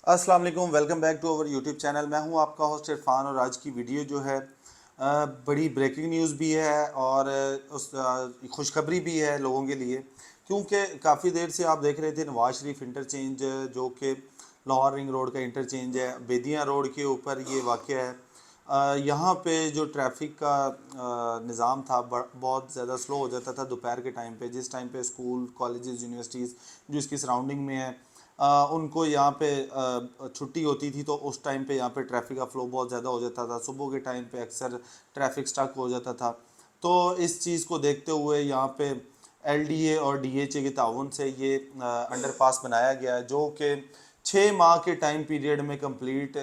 अस्सलाम वालेकुम, welcome back to our YouTube channel. मैं हूं आपका होस्ट इरफान और आज की वीडियो जो है बड़ी ब्रेकिंग न्यूज़ भी है और खुशखबरी भी है लोगों के लिए, क्योंकि काफ़ी देर से आप देख रहे थे नवाज शरीफ इंटरचेंज जो कि लाहौर रिंग रोड का इंटरचेंज है, बेदियाँ रोड के ऊपर ये वाक़या है। यहाँ पे जो ट्रैफिक का निज़ाम था बहुत ज़्यादा स्लो हो जाता था दोपहर के टाइम पे, जिस टाइम पे स्कूल कॉलेजेस यूनिवर्सिटीज़ जो इसकी सराउंडिंग में है उनको यहाँ पे छुट्टी होती थी, तो उस टाइम पे यहाँ पे ट्रैफिक का फ़्लो बहुत ज़्यादा हो जाता था। सुबह के टाइम पे अक्सर ट्रैफिक स्टक हो जाता था। तो इस चीज़ को देखते हुए यहाँ पे एलडीए और डीएचए के ताउन से ये अंडरपास बनाया गया है, जो कि 6 माह के टाइम पीरियड में कंप्लीट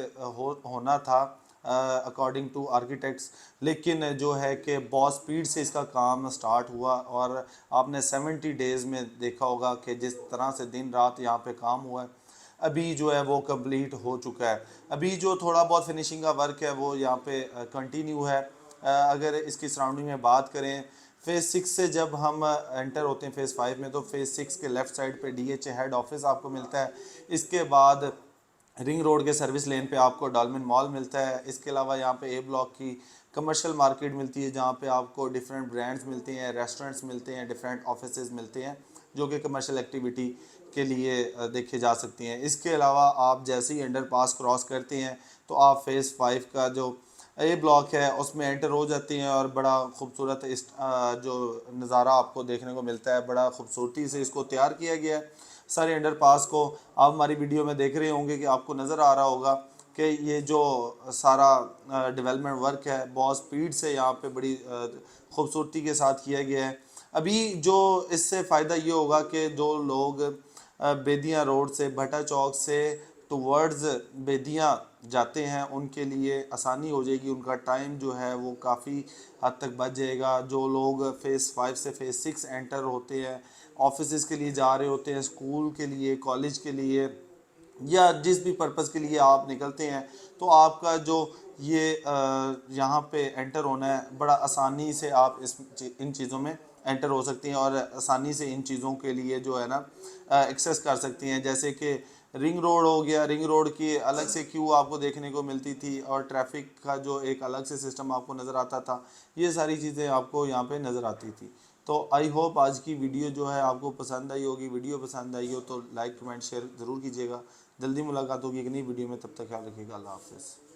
होना था अकॉर्डिंग टू आर्किटेक्ट्स। लेकिन जो है कि बहुत स्पीड से इसका काम स्टार्ट हुआ और आपने 70 डेज़ में देखा होगा कि जिस तरह से दिन रात यहाँ पे काम हुआ है, अभी जो है वो कंप्लीट हो चुका है। अभी जो थोड़ा बहुत फिनिशिंग का वर्क है वो यहाँ पे कंटिन्यू है। अगर इसकी सराउंडिंग में बात करें, फ़ेज़ 6 से जब हम एंटर होते हैं फ़ेज़ 5 में, तो फ़ेज़ 6 के लेफ़्ट साइड पे डीएचए हेड ऑफिस आपको मिलता है। इसके बाद रिंग रोड के सर्विस लेन पे आपको डॉल्मेन मॉल मिलता है। इसके अलावा यहाँ पे ए ब्लॉक की कमर्शियल मार्केट मिलती है, जहाँ पे आपको डिफरेंट ब्रांड्स मिलते हैं, रेस्टोरेंट्स मिलते हैं, डिफरेंट ऑफिसेज मिलते हैं जो कि कमर्शियल एक्टिविटी के लिए देखे जा सकती हैं। इसके अलावा आप जैसे ही अंडर पास क्रॉस करते हैं तो आप फ़ेज़ 5 का जो ए ब्लॉक है उसमें एंटर हो जाती हैं और बड़ा खूबसूरत इस जो नज़ारा आपको देखने को मिलता है, बड़ा खूबसूरती से इसको तैयार किया गया है। सारे अंडर पास को आप हमारी वीडियो में देख रहे होंगे कि आपको नज़र आ रहा होगा कि ये जो सारा डेवलपमेंट वर्क है बहुत स्पीड से यहाँ पे बड़ी खूबसूरती के साथ किया गया है। अभी जो इससे फ़ायदा ये होगा कि जो लोग बेदियाँ रोड से भट्टा चौक से टुवर्ड्स बेदियाँ जाते हैं उनके लिए आसानी हो जाएगी, उनका टाइम जो है वो काफ़ी हद तक बच जाएगा। जो लोग फ़ेज़ 5 से फ़ेज़ 6 एंटर होते हैं, ऑफिस के लिए जा रहे होते हैं, स्कूल के लिए, कॉलेज के लिए या जिस भी पर्पज़ के लिए आप निकलते हैं, तो आपका जो ये यहाँ पे एंटर होना है बड़ा आसानी से आप इन चीज़ों में एंटर हो सकती हैं और आसानी से इन चीज़ों के लिए जो है ना एक्सेस कर सकती हैं। जैसे कि रिंग रोड हो गया, रिंग रोड की अलग से क्यू आपको देखने को मिलती थी और ट्रैफिक का जो एक अलग से सिस्टम आपको नज़र आता था, ये सारी चीज़ें आपको यहाँ पे नज़र आती थी। तो आई होप आज की वीडियो जो है आपको पसंद आई होगी। वीडियो पसंद आई हो तो लाइक कमेंट शेयर ज़रूर कीजिएगा। जल्दी मुलाकात होगी एक नई वीडियो में, तब तक ख्याल रखिएगा। अल्लाह हाफ़िज़।